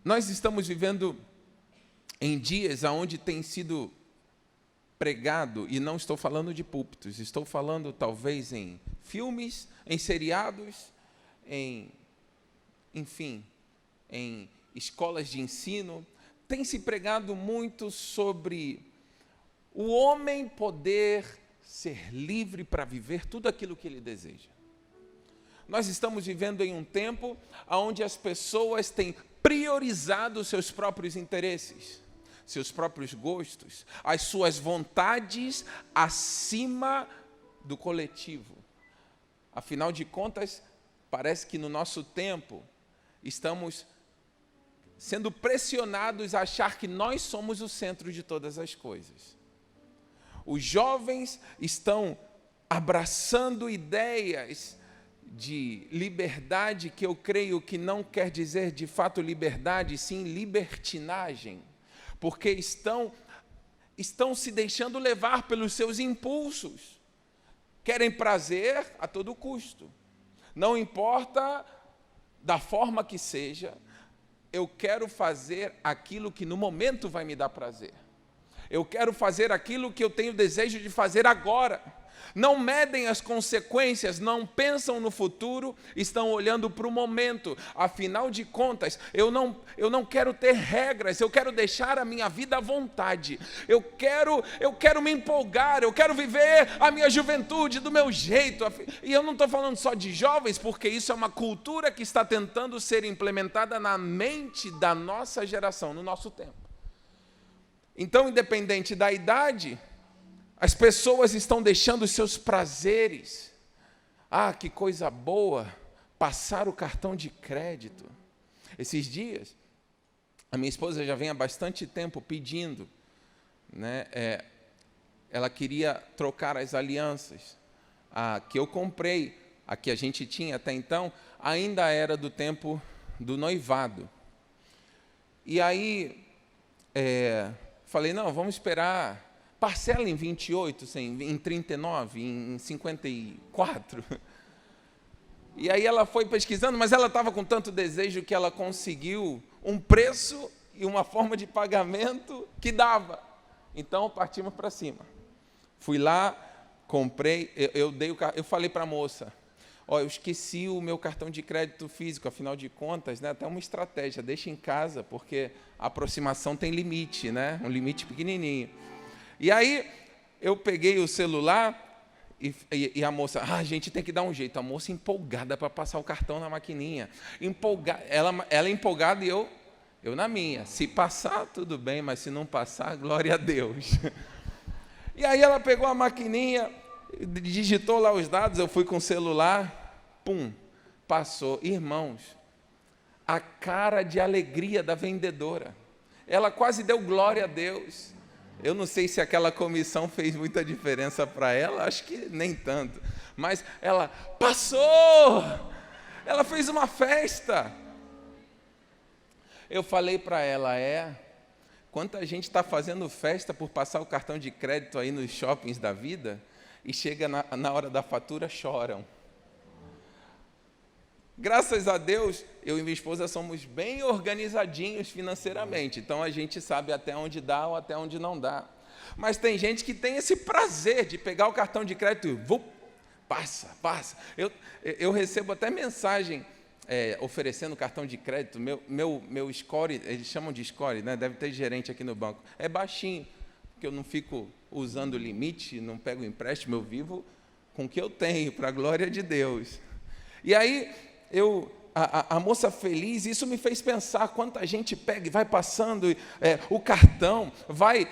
Nós estamos vivendo em dias onde tem sido pregado, e não estou falando de púlpitos, estou falando talvez em filmes, em seriados, enfim, em escolas de ensino, tem se pregado muito sobre o homem poder ser livre para viver tudo aquilo que ele deseja. Nós estamos vivendo em um tempo onde as pessoas têm priorizado seus próprios interesses, seus próprios gostos, as suas vontades acima do coletivo. Afinal de contas, parece que no nosso tempo estamos sendo pressionados a achar que nós somos o centro de todas as coisas. Os jovens estão abraçando ideias de liberdade que eu creio que não quer dizer de fato liberdade, sim libertinagem, porque estão se deixando levar pelos seus impulsos. Querem prazer a todo custo. Não importa da forma que seja, eu quero fazer aquilo que no momento vai me dar prazer. Eu quero fazer aquilo que eu tenho desejo de fazer agora. Não medem as consequências, não pensam no futuro, estão olhando para o momento. Afinal de contas, eu não quero ter regras, eu quero deixar a minha vida à vontade. Eu quero me empolgar, eu quero viver a minha juventude do meu jeito. E eu não estou falando só de jovens, porque isso é uma cultura que está tentando ser implementada na mente da nossa geração, no nosso tempo. Então, independente da idade, as pessoas estão deixando os seus prazeres. Ah, que coisa boa, passar o cartão de crédito. Esses dias, a minha esposa já vem há bastante tempo pedindo, né? Ela queria trocar as alianças. A que eu comprei, a que a gente tinha até então, ainda era do tempo do noivado. E aí, falei, não, vamos esperar. Parcela em 28, em 39, em 54. E aí ela foi pesquisando, mas ela estava com tanto desejo que ela conseguiu um preço e uma forma de pagamento que dava. Então, partimos para cima. Fui lá, comprei, eu falei para a moça, eu esqueci o meu cartão de crédito físico, afinal de contas, né, até uma estratégia, deixa em casa, porque a aproximação tem limite, né, um limite pequenininho. E aí, eu peguei o celular e a moça, a gente tem que dar um jeito. A moça empolgada para passar o cartão na maquininha. Ela empolgada e eu na minha. Se passar, tudo bem, mas se não passar, glória a Deus. E aí ela pegou a maquininha, digitou lá os dados, eu fui com o celular, pum, passou. Irmãos, a cara de alegria da vendedora. Ela quase deu glória a Deus. Eu não sei se aquela comissão fez muita diferença para ela, acho que nem tanto. Mas ela passou! Ela fez uma festa. Eu falei para ela, quanta gente está fazendo festa por passar o cartão de crédito aí nos shoppings da vida e chega na hora da fatura, choram. Graças a Deus, eu e minha esposa somos bem organizadinhos financeiramente, então a gente sabe até onde dá ou até onde não dá. Mas tem gente que tem esse prazer de pegar o cartão de crédito e passa. Eu recebo até mensagem oferecendo cartão de crédito, meu score, eles chamam de score, né? Deve ter gerente aqui no banco, é baixinho, porque eu não fico usando limite, não pego empréstimo, eu vivo com o que eu tenho, para a glória de Deus. E aí, a moça feliz, isso me fez pensar quanta gente pega e vai passando o cartão, vai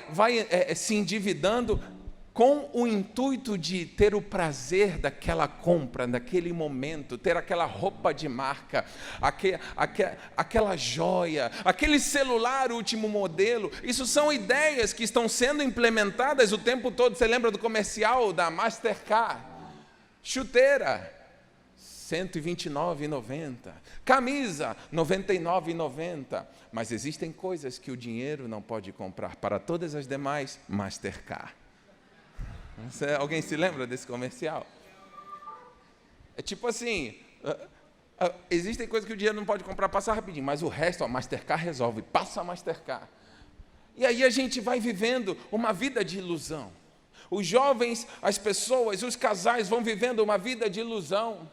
se endividando com o intuito de ter o prazer daquela compra, daquele momento, ter aquela roupa de marca, aquela joia, aquele celular último modelo. Isso são ideias que estão sendo implementadas o tempo todo. Você lembra do comercial da Mastercard? Chuteira, R$ 129,90. Camisa, R$ 99,90. Mas existem coisas que o dinheiro não pode comprar. Para todas as demais, Mastercard. Alguém se lembra desse comercial? É tipo assim, Existem coisas que o dinheiro não pode comprar, passa rapidinho, mas o resto, a Mastercard resolve, passa a Mastercard. E aí a gente vai vivendo uma vida de ilusão. Os jovens, as pessoas, os casais vão vivendo uma vida de ilusão,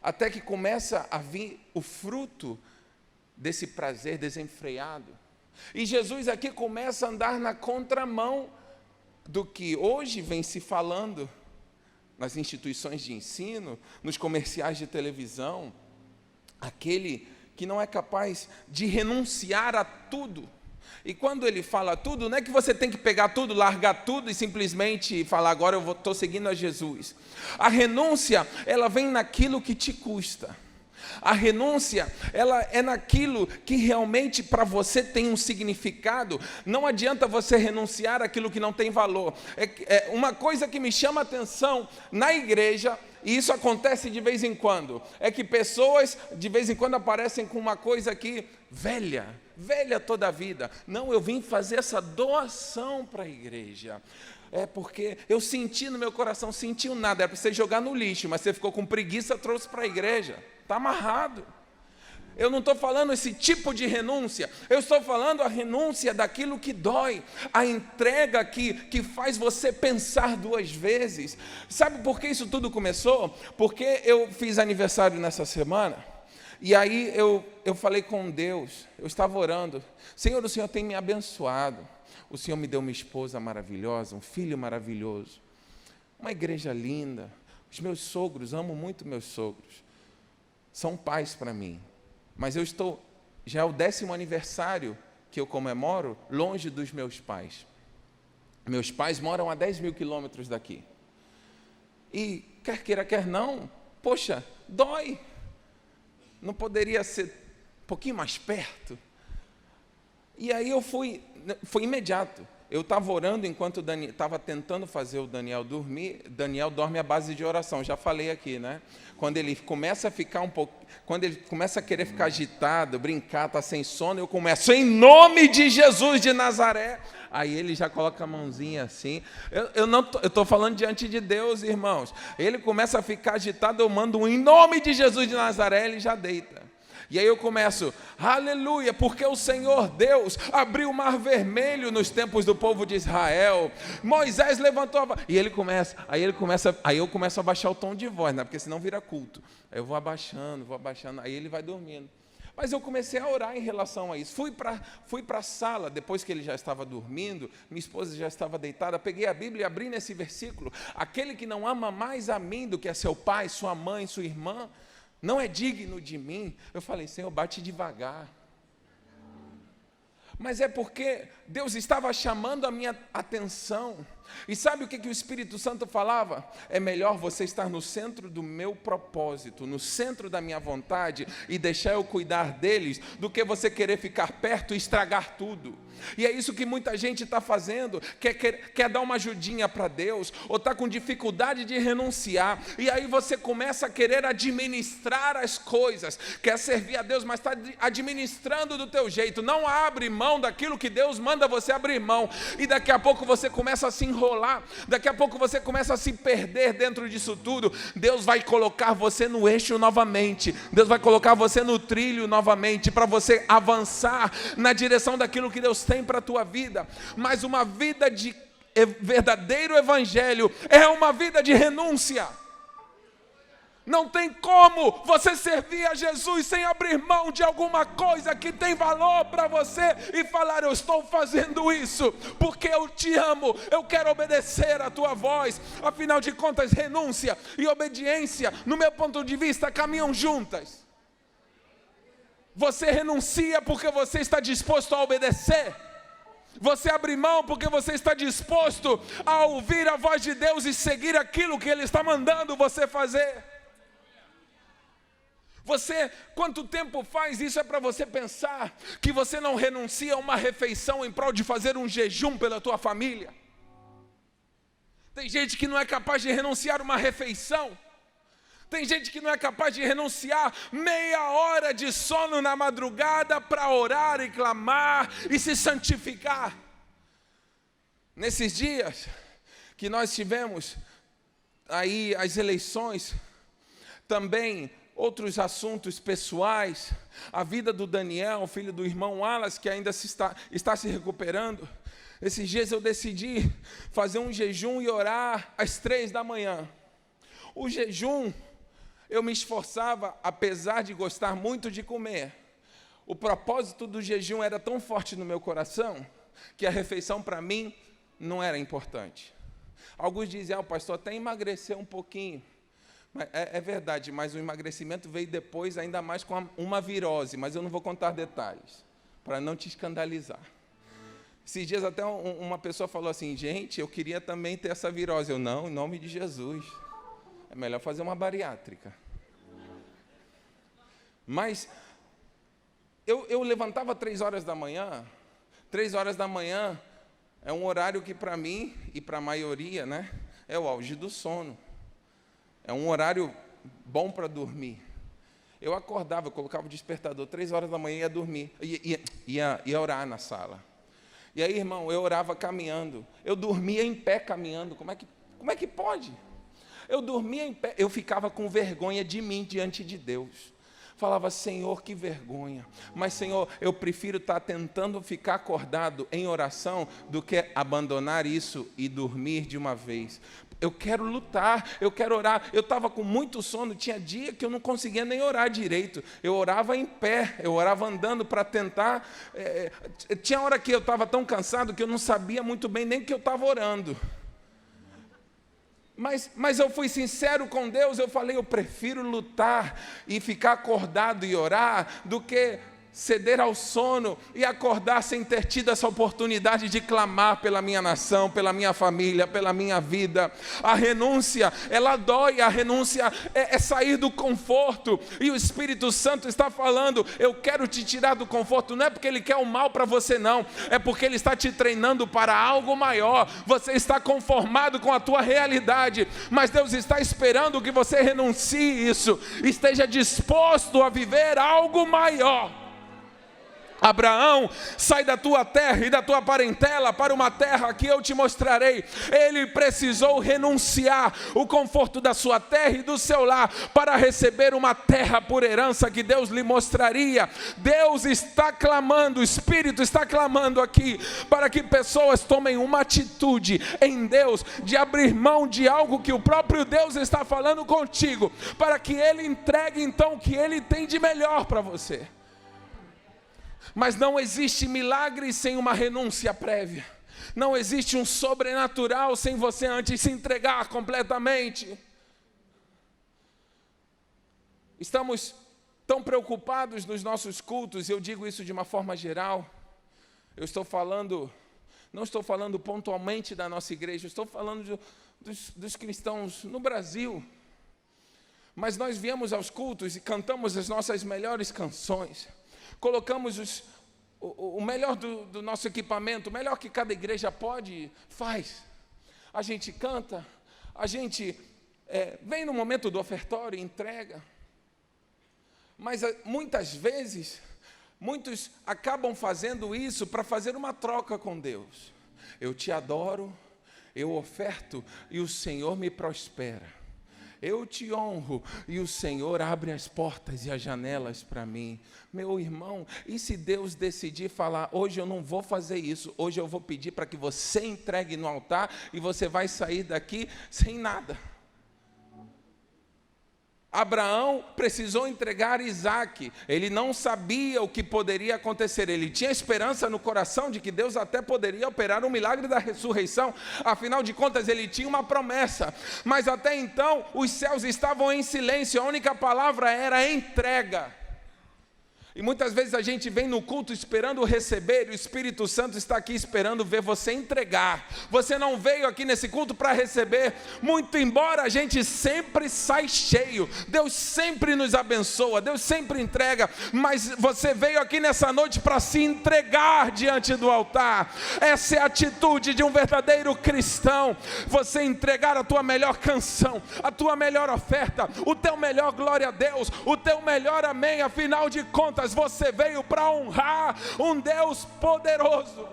até que começa a vir o fruto desse prazer desenfreado. E Jesus aqui começa a andar na contramão do que hoje vem se falando nas instituições de ensino, nos comerciais de televisão, aquele que não é capaz de renunciar a tudo. E quando ele fala tudo, não é que você tem que pegar tudo, largar tudo e simplesmente falar, agora eu estou seguindo a Jesus. A renúncia, ela vem naquilo que te custa. A renúncia, ela é naquilo que realmente para você tem um significado. Não adianta você renunciar àquilo que não tem valor. É uma coisa que me chama a atenção na igreja, e isso acontece de vez em quando, é que pessoas de vez em quando aparecem com uma coisa aqui velha toda a vida. Não, eu vim fazer essa doação para a igreja. É porque eu senti no meu coração, sentiu nada, era para você jogar no lixo, mas você ficou com preguiça, trouxe para a igreja. Está amarrado. Eu não estou falando esse tipo de renúncia, eu estou falando a renúncia daquilo que dói, a entrega que faz você pensar duas vezes. Sabe por que isso tudo começou? Porque eu fiz aniversário nessa semana, e aí eu falei com Deus, eu estava orando, Senhor, o Senhor tem me abençoado, o Senhor me deu uma esposa maravilhosa, um filho maravilhoso, uma igreja linda, os meus sogros, amo muito meus sogros, são pais para mim, mas já é o 10º aniversário que eu comemoro longe dos meus pais. Meus pais moram a 10.000 quilômetros daqui. E quer queira, quer não, poxa, dói. Não poderia ser um pouquinho mais perto? E aí foi imediato. Eu estava orando enquanto estava tentando fazer o Daniel dormir. Daniel dorme à base de oração, já falei aqui, né? Quando ele começa a ficar quando ele começa a querer ficar agitado, brincar, está sem sono, eu começo, em nome de Jesus de Nazaré. Aí ele já coloca a mãozinha assim. Eu estou falando diante de Deus, irmãos. Ele começa a ficar agitado, eu mando um em nome de Jesus de Nazaré, ele já deita. E aí eu começo, aleluia, porque o Senhor Deus abriu o mar vermelho nos tempos do povo de Israel. Moisés levantou a... E aí eu começo a baixar o tom de voz, né? Porque senão vira culto. Aí eu vou abaixando, aí ele vai dormindo. Mas eu comecei a orar em relação a isso. Fui para a sala, depois que ele já estava dormindo, minha esposa já estava deitada, peguei a Bíblia e abri nesse versículo. Aquele que não ama mais a mim do que a seu pai, sua mãe, sua irmã, não é digno de mim. Eu falei, Senhor, bate devagar. Mas é porque Deus estava chamando a minha atenção. E sabe o que o Espírito Santo falava? É melhor você estar no centro do meu propósito, no centro da minha vontade, e deixar eu cuidar deles, do que você querer ficar perto e estragar tudo. E é isso que muita gente está fazendo, quer dar uma ajudinha para Deus, ou está com dificuldade de renunciar, e aí você começa a querer administrar as coisas, quer servir a Deus, mas está administrando do teu jeito, não abre mão daquilo que Deus manda você abrir mão, e daqui a pouco você começa a se enrolar, daqui a pouco você começa a se perder dentro disso tudo. Deus vai colocar você no eixo novamente, Deus vai colocar você no trilho novamente, para você avançar na direção daquilo que Deus tem para a tua vida. Mas uma vida de verdadeiro evangelho é uma vida de renúncia. Não tem como você servir a Jesus sem abrir mão de alguma coisa que tem valor para você e falar, eu estou fazendo isso porque eu te amo, eu quero obedecer a tua voz. Afinal de contas, renúncia e obediência, no meu ponto de vista, caminham juntas. Você renuncia porque você está disposto a obedecer. Você abre mão porque você está disposto a ouvir a voz de Deus e seguir aquilo que Ele está mandando você fazer. Você, quanto tempo faz isso? É para você pensar que você não renuncia a uma refeição em prol de fazer um jejum pela tua família. Tem gente que não é capaz de renunciar uma refeição. Tem gente que não é capaz de renunciar meia hora de sono na madrugada para orar e clamar e se santificar. Nesses dias que nós tivemos aí as eleições, também outros assuntos pessoais, a vida do Daniel, filho do irmão Wallace, que ainda está se recuperando. Esses dias eu decidi fazer um jejum e orar às 3 da manhã. O jejum, eu me esforçava, apesar de gostar muito de comer. O propósito do jejum era tão forte no meu coração, que a refeição para mim não era importante. Alguns dizem, o pastor até emagreceu um pouquinho. É verdade, mas o emagrecimento veio depois, ainda mais com uma virose, mas eu não vou contar detalhes, para não te escandalizar. Esses dias até uma pessoa falou assim, gente, eu queria também ter essa virose. Eu, não, em nome de Jesus. É melhor fazer uma bariátrica. Mas eu levantava 3 horas da manhã. 3 horas da manhã é um horário que para mim e para a maioria, né, é o auge do sono. É um horário bom para dormir. Eu acordava, eu colocava o despertador, 3 horas da manhã ia dormir, ia orar na sala. E aí, irmão, eu orava caminhando. Eu dormia em pé caminhando. Como é que pode? Eu dormia em pé. Eu ficava com vergonha de mim diante de Deus. Falava, Senhor, que vergonha. Mas, Senhor, eu prefiro estar tentando ficar acordado em oração do que abandonar isso e dormir de uma vez. Eu quero lutar, eu quero orar. Eu estava com muito sono, tinha dia que eu não conseguia nem orar direito. Eu orava em pé, eu orava andando para tentar. Tinha hora que eu estava tão cansado que eu não sabia muito bem nem que eu estava orando. Mas eu fui sincero com Deus, eu falei, eu prefiro lutar e ficar acordado e orar do que ceder ao sono e acordar sem ter tido essa oportunidade de clamar pela minha nação, pela minha família, pela minha vida. A renúncia, ela dói, a renúncia é sair do conforto, e o Espírito Santo está falando, eu quero te tirar do conforto, não é porque Ele quer o mal para você não, é porque Ele está te treinando para algo maior. Você está conformado com a tua realidade, mas Deus está esperando que você renuncie isso, esteja disposto a viver algo maior. Abraão, sai da tua terra e da tua parentela para uma terra que eu te mostrarei. Ele precisou renunciar o conforto da sua terra e do seu lar para receber uma terra por herança que Deus lhe mostraria. Deus está clamando, o Espírito está clamando aqui para que pessoas tomem uma atitude em Deus de abrir mão de algo que o próprio Deus está falando contigo, para que Ele entregue então o que Ele tem de melhor para você. Mas não existe milagre sem uma renúncia prévia. Não existe um sobrenatural sem você antes se entregar completamente. Estamos tão preocupados nos nossos cultos, eu digo isso de uma forma geral. Eu estou falando, não estou falando pontualmente da nossa igreja, estou falando dos cristãos no Brasil. Mas nós viemos aos cultos e cantamos as nossas melhores canções. Colocamos o melhor do nosso equipamento, o melhor que cada igreja faz. A gente canta, a gente vem no momento do ofertório e entrega. Mas muitas vezes, muitos acabam fazendo isso para fazer uma troca com Deus. Eu te adoro, eu oferto e o Senhor me prospera. Eu te honro e o Senhor abre as portas e as janelas para mim. Meu irmão, e se Deus decidir falar, hoje eu não vou fazer isso, hoje eu vou pedir para que você entregue no altar e você vai sair daqui sem nada. Abraão precisou entregar Isaque, ele não sabia o que poderia acontecer, ele tinha esperança no coração de que Deus até poderia operar um milagre da ressurreição, afinal de contas ele tinha uma promessa, mas até então os céus estavam em silêncio, a única palavra era entrega. E muitas vezes a gente vem no culto esperando receber, e o Espírito Santo está aqui esperando ver você entregar. Você não veio aqui nesse culto para receber, muito embora a gente sempre sai cheio, Deus sempre nos abençoa, Deus sempre entrega, mas você veio aqui nessa noite para se entregar diante do altar. Essa é a atitude de um verdadeiro cristão, você entregar a tua melhor canção, a tua melhor oferta, o teu melhor glória a Deus, o teu melhor amém, afinal de contas, você veio para honrar um Deus poderoso.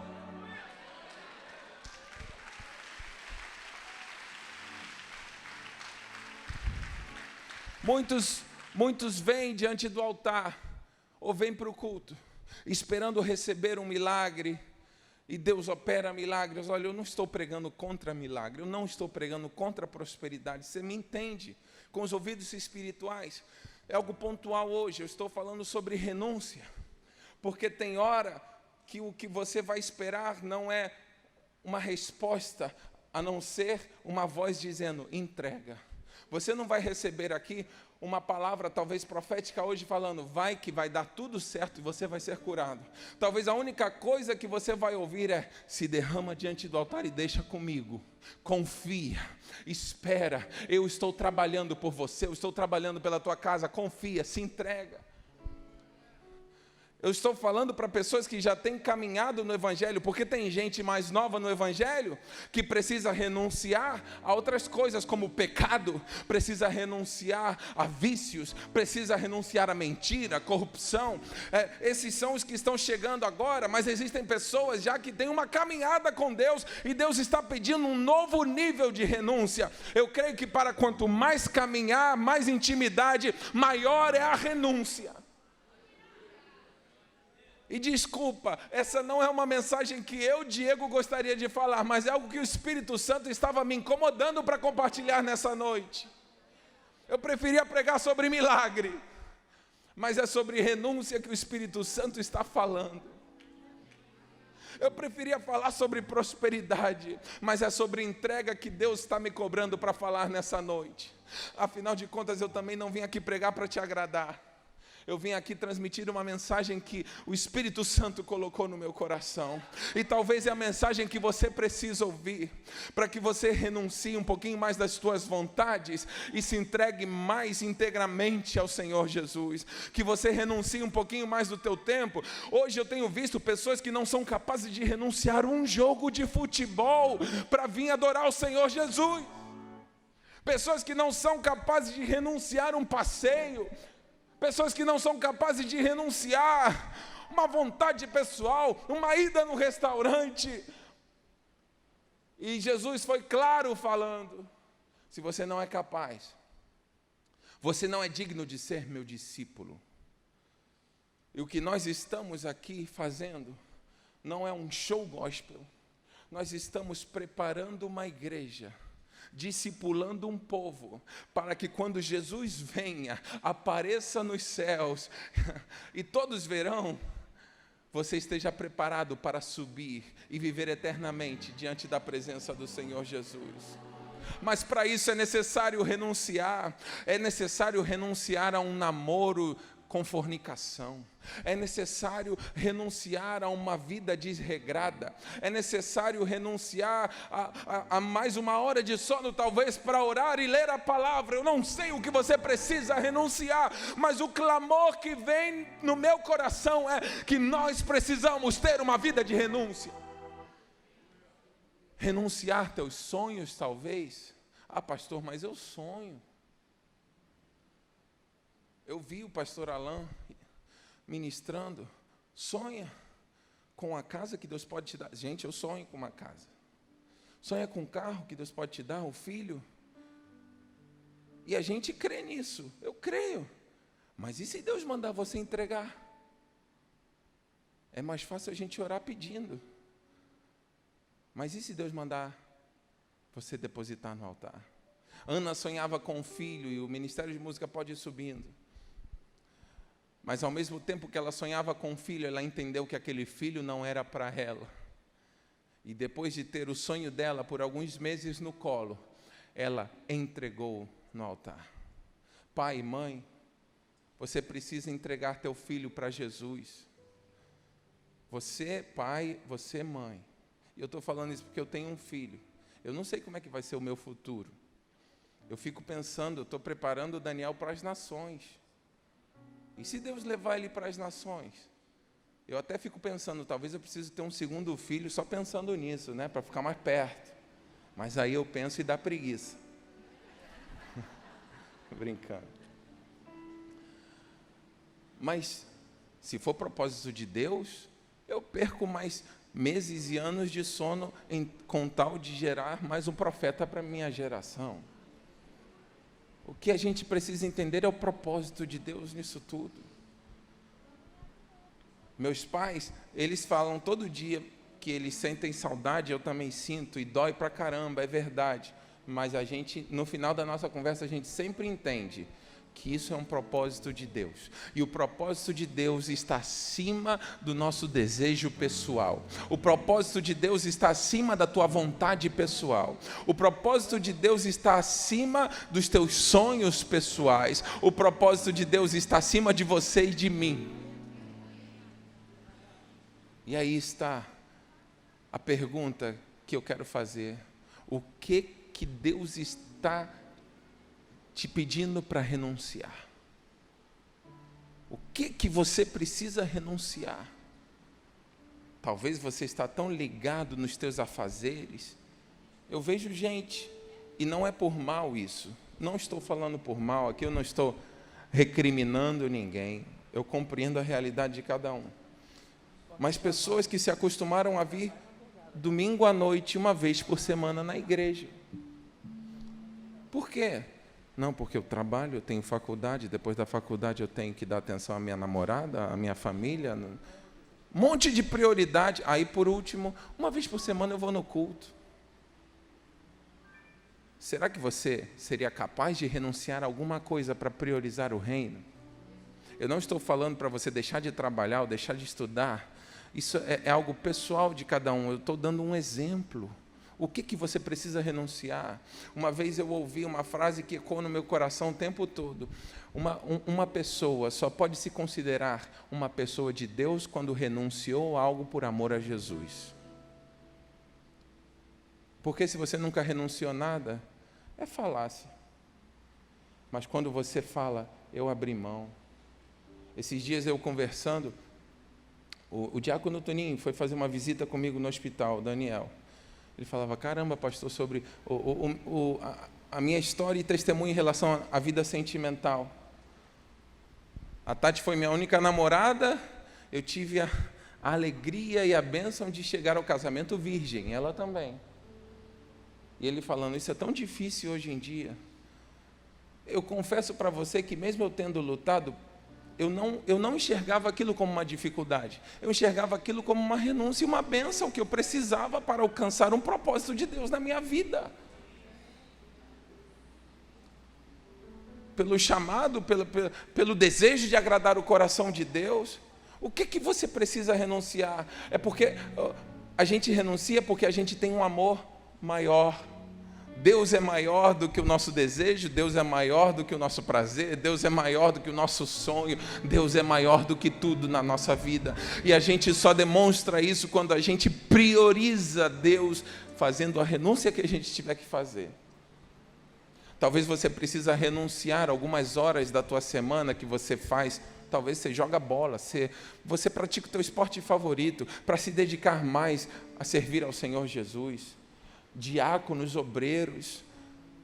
Muitos Muitos vêm diante do altar, ou vêm para o culto, esperando receber um milagre, e Deus opera milagres. Olha, eu não estou pregando contra milagre, eu não estou pregando contra a prosperidade, você me entende? Com os ouvidos espirituais, é algo pontual hoje, eu estou falando sobre renúncia, porque tem hora que o que você vai esperar não é uma resposta, a não ser uma voz dizendo, entrega. Você não vai receber aqui uma palavra talvez profética hoje falando, vai que vai dar tudo certo e você vai ser curado. Talvez a única coisa que você vai ouvir é, se derrama diante do altar e deixa comigo. Confia, espera, eu estou trabalhando por você, eu estou trabalhando pela tua casa, confia, se entrega. Eu estou falando para pessoas que já têm caminhado no Evangelho, porque tem gente mais nova no Evangelho que precisa renunciar a outras coisas, como pecado, precisa renunciar a vícios, precisa renunciar a mentira, a corrupção. Esses são os que estão chegando agora, mas existem pessoas já que têm uma caminhada com Deus e Deus está pedindo um novo nível de renúncia. Eu creio que para quanto mais caminhar, mais intimidade, maior é a renúncia. E desculpa, essa não é uma mensagem que eu, Diego, gostaria de falar, mas é algo que o Espírito Santo estava me incomodando para compartilhar nessa noite. Eu preferia pregar sobre milagre, mas é sobre renúncia que o Espírito Santo está falando. Eu preferia falar sobre prosperidade, mas é sobre entrega que Deus está me cobrando para falar nessa noite. Afinal de contas, eu também não vim aqui pregar para te agradar. Eu vim aqui transmitir uma mensagem que o Espírito Santo colocou no meu coração. E talvez é a mensagem que você precisa ouvir, para que você renuncie um pouquinho mais das suas vontades e se entregue mais integramente ao Senhor Jesus. Que você renuncie um pouquinho mais do teu tempo. Hoje eu tenho visto pessoas que não são capazes de renunciar um jogo de futebol para vir adorar o Senhor Jesus. Pessoas que não são capazes de renunciar um passeio. Pessoas que não são capazes de renunciar uma vontade pessoal, uma ida no restaurante. E Jesus foi claro falando, se você não é capaz, você não é digno de ser meu discípulo. E o que nós estamos aqui fazendo não é um show gospel, nós estamos preparando uma igreja, discipulando um povo, para que quando Jesus venha, apareça nos céus, e todos verão, você esteja preparado para subir e viver eternamente diante da presença do Senhor Jesus. Mas para isso é necessário renunciar a um namoro com fornicação, é necessário renunciar a uma vida desregrada, é necessário renunciar a mais uma hora de sono, talvez, para orar e ler a palavra. Eu não sei o que você precisa renunciar, mas o clamor que vem no meu coração é que nós precisamos ter uma vida de renúncia. Renunciar teus sonhos, talvez. Ah, pastor, mas eu sonho. Eu vi o pastor Alain ministrando, sonha com a casa que Deus pode te dar. Gente, eu sonho com uma casa. Sonha com um carro que Deus pode te dar, um filho. E a gente crê nisso, eu creio. Mas e se Deus mandar você entregar? É mais fácil a gente orar pedindo. Mas e se Deus mandar você depositar no altar? Ana sonhava com um filho e o Ministério de Música pode ir subindo. Mas ao mesmo tempo que ela sonhava com um filho, ela entendeu que aquele filho não era para ela. E depois de ter o sonho dela por alguns meses no colo, ela entregou no altar. Pai e mãe, você precisa entregar teu filho para Jesus. Você, pai, você, mãe. E eu estou falando isso porque eu tenho um filho. Eu não sei como é que vai ser o meu futuro. Eu fico pensando, eu estou preparando o Daniel para as nações. E se Deus levar ele para as nações? Eu até fico pensando, talvez eu precise ter um segundo filho só pensando nisso, né? Para ficar mais perto. Mas aí eu penso e dá preguiça. Brincando. Mas, se for propósito de Deus, eu perco mais meses e anos de sono com tal de gerar mais um profeta para a minha geração. O que a gente precisa entender é o propósito de Deus nisso tudo. Meus pais, eles falam todo dia que eles sentem saudade, eu também sinto, e dói pra caramba, é verdade. Mas a gente, no final da nossa conversa, a gente sempre entende que isso é um propósito de Deus. E o propósito de Deus está acima do nosso desejo pessoal. O propósito de Deus está acima da tua vontade pessoal. O propósito de Deus está acima dos teus sonhos pessoais. O propósito de Deus está acima de você e de mim. E aí está a pergunta que eu quero fazer. O que Deus está te pedindo para renunciar? O que você precisa renunciar? Talvez você está tão ligado nos teus afazeres. Eu vejo gente, e não é por mal isso, não estou falando por mal, aqui eu não estou recriminando ninguém, eu compreendo a realidade de cada um. Mas pessoas que se acostumaram a vir domingo à noite, uma vez por semana na igreja. Por quê? Não, porque eu trabalho, eu tenho faculdade, depois da faculdade eu tenho que dar atenção à minha namorada, à minha família, um monte de prioridade. Aí, por último, uma vez por semana eu vou no culto. Será que você seria capaz de renunciar a alguma coisa para priorizar o reino? Eu não estou falando para você deixar de trabalhar ou deixar de estudar. Isso é algo pessoal de cada um. Eu estou dando um exemplo. O que você precisa renunciar? Uma vez eu ouvi uma frase que ecoou no meu coração o tempo todo. Uma pessoa só pode se considerar uma pessoa de Deus quando renunciou a algo por amor a Jesus. Porque se você nunca renunciou nada, é falácia. Mas quando você fala, eu abri mão. Esses dias eu conversando, o diácono Toninho foi fazer uma visita comigo no hospital, Daniel. Ele falava, caramba, pastor, sobre a minha história e testemunho em relação à vida sentimental. A Tati foi minha única namorada, eu tive a alegria e a bênção de chegar ao casamento virgem, ela também. E ele falando, isso é tão difícil hoje em dia. Eu confesso para você que mesmo eu tendo lutado, eu não enxergava aquilo como uma dificuldade. Eu enxergava aquilo como uma renúncia e uma bênção que eu precisava para alcançar um propósito de Deus na minha vida. Pelo chamado, pelo desejo de agradar o coração de Deus. O que você precisa renunciar? É porque a gente renuncia porque a gente tem um amor maior. Deus é maior do que o nosso desejo, Deus é maior do que o nosso prazer, Deus é maior do que o nosso sonho, Deus é maior do que tudo na nossa vida. E a gente só demonstra isso quando a gente prioriza Deus, fazendo a renúncia que a gente tiver que fazer. Talvez você precisa renunciar algumas horas da tua semana que você faz. Talvez você joga bola, você pratica o teu esporte favorito, para se dedicar mais a servir ao Senhor Jesus. Diáconos, obreiros,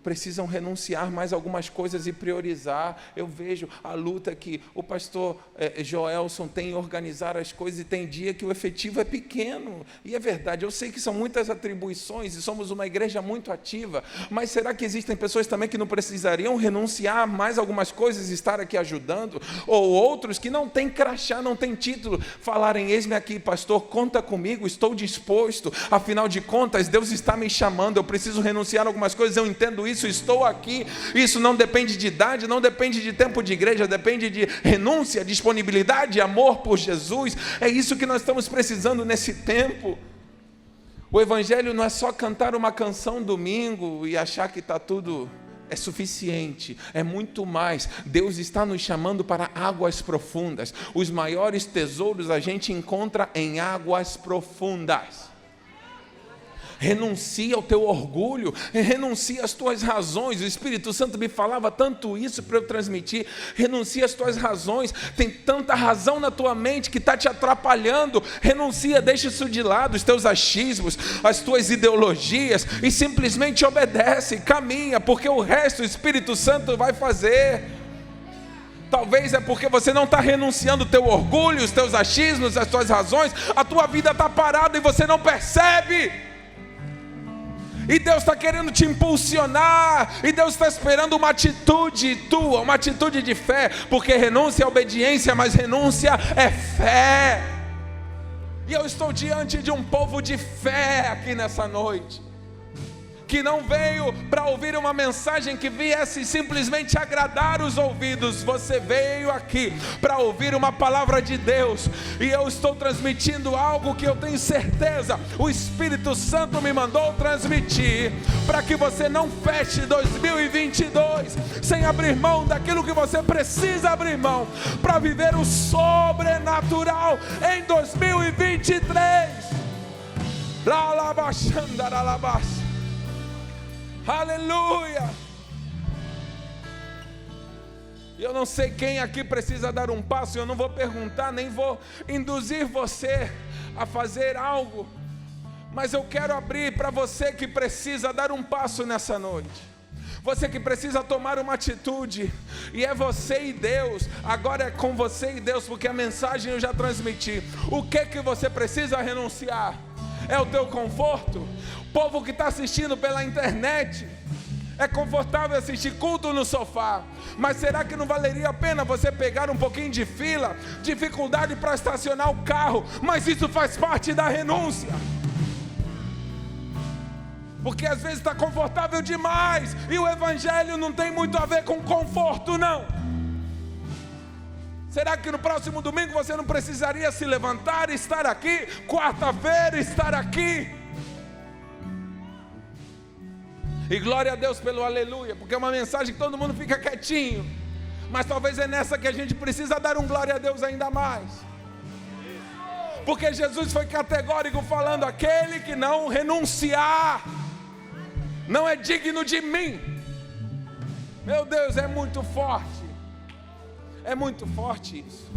precisam renunciar mais algumas coisas e priorizar. Eu vejo a luta que o pastor Joelson tem em organizar as coisas, e tem dia que o efetivo é pequeno, e é verdade, eu sei que são muitas atribuições e somos uma igreja muito ativa, mas será que existem pessoas também que não precisariam renunciar mais algumas coisas e estar aqui ajudando? Ou outros que não têm crachá, não têm título, falarem, eis-me aqui pastor, conta comigo, estou disposto, afinal de contas Deus está me chamando, eu preciso renunciar a algumas coisas, eu entendo isso, estou aqui. Isso não depende de idade, não depende de tempo de igreja, depende de renúncia, disponibilidade, amor por Jesus. É isso que nós estamos precisando nesse tempo. O evangelho não é só cantar uma canção domingo e achar que está tudo é suficiente, é muito mais. Deus está nos chamando para águas profundas. Os maiores tesouros a gente encontra em águas profundas. Renuncia ao teu orgulho, renuncia às tuas razões. O Espírito Santo me falava tanto isso para eu transmitir. Renuncia às tuas razões. Tem tanta razão na tua mente que está te atrapalhando. Renuncia, deixa isso de lado, os teus achismos, as tuas ideologias, e simplesmente obedece, caminha, porque o resto o Espírito Santo vai fazer. Talvez é porque você não está renunciando o teu orgulho, os teus achismos, as tuas razões. A tua vida está parada e você não percebe. E Deus está querendo te impulsionar, e Deus está esperando uma atitude tua, uma atitude de fé, porque renúncia é obediência, mas renúncia é fé. E eu estou diante de um povo de fé aqui nessa noite, que não veio para ouvir uma mensagem que viesse simplesmente agradar os ouvidos. Você veio aqui para ouvir uma palavra de Deus, e eu estou transmitindo algo que eu tenho certeza o Espírito Santo me mandou transmitir, para que você não feche 2022 sem abrir mão daquilo que você precisa abrir mão, para viver o sobrenatural em 2023. Aleluia! Eu não sei quem aqui precisa dar um passo, eu não vou perguntar, nem vou induzir você a fazer algo, mas eu quero abrir para você que precisa dar um passo nessa noite, você que precisa tomar uma atitude, e é você e Deus. Agora é com você e Deus, porque a mensagem eu já transmiti. O que você precisa renunciar? É o teu conforto? O povo que está assistindo pela internet, é confortável assistir culto no sofá, mas será que não valeria a pena você pegar um pouquinho de fila, dificuldade para estacionar o carro? Mas isso faz parte da renúncia, porque às vezes está confortável demais, e o evangelho não tem muito a ver com conforto, não. Será que no próximo domingo você não precisaria se levantar e estar aqui? Quarta-feira estar aqui? E glória a Deus pelo aleluia, porque é uma mensagem que todo mundo fica quietinho, mas talvez é nessa que a gente precisa dar um glória a Deus ainda mais, porque Jesus foi categórico falando: aquele que não renunciar não é digno de mim. Meu Deus, é muito forte. É muito forte isso.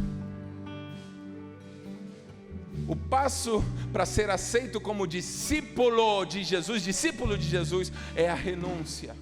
O passo para ser aceito como discípulo de Jesus, é a renúncia.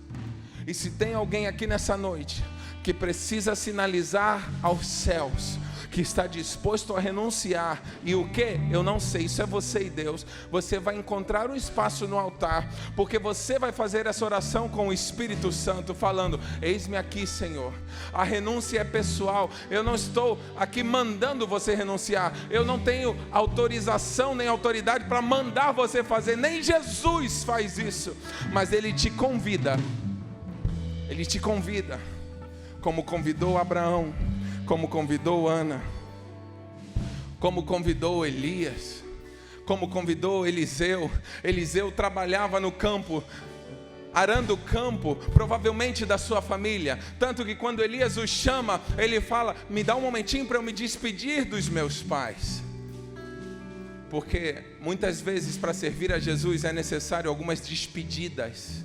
E se tem alguém aqui nessa noite que precisa sinalizar aos céus que está disposto a renunciar, e o que? Eu não sei, isso é você e Deus. Você vai encontrar um espaço no altar, porque você vai fazer essa oração com o Espírito Santo, falando: eis-me aqui, Senhor. A renúncia é pessoal, eu não estou aqui mandando você renunciar, eu não tenho autorização nem autoridade para mandar você fazer, nem Jesus faz isso, mas Ele te convida, como convidou Abraão, como convidou Ana, como convidou Elias, como convidou Eliseu. Eliseu trabalhava no campo, arando o campo, provavelmente da sua família, tanto que quando Elias o chama, ele fala: me dá um momentinho para eu me despedir dos meus pais. Porque muitas vezes para servir a Jesus é necessário algumas despedidas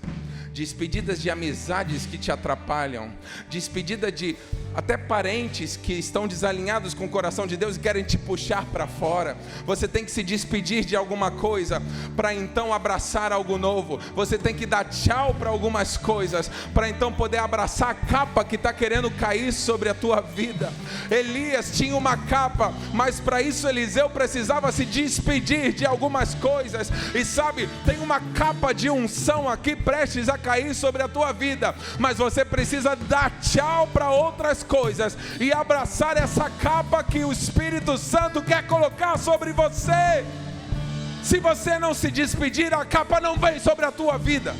de amizades que te atrapalham, despedida de até parentes que estão desalinhados com o coração de Deus e querem te puxar para fora. Você tem que se despedir de alguma coisa para então abraçar algo novo. Você tem que dar tchau para algumas coisas para então poder abraçar a capa que está querendo cair sobre a tua vida. Elias tinha uma capa, mas para isso Eliseu precisava se despedir de algumas coisas. E sabe, tem uma capa de unção aqui prestes a cair sobre a tua vida, mas você precisa dar tchau para outras coisas e abraçar essa capa que o Espírito Santo quer colocar sobre você. Se você não se despedir, a capa não vem sobre a tua vida.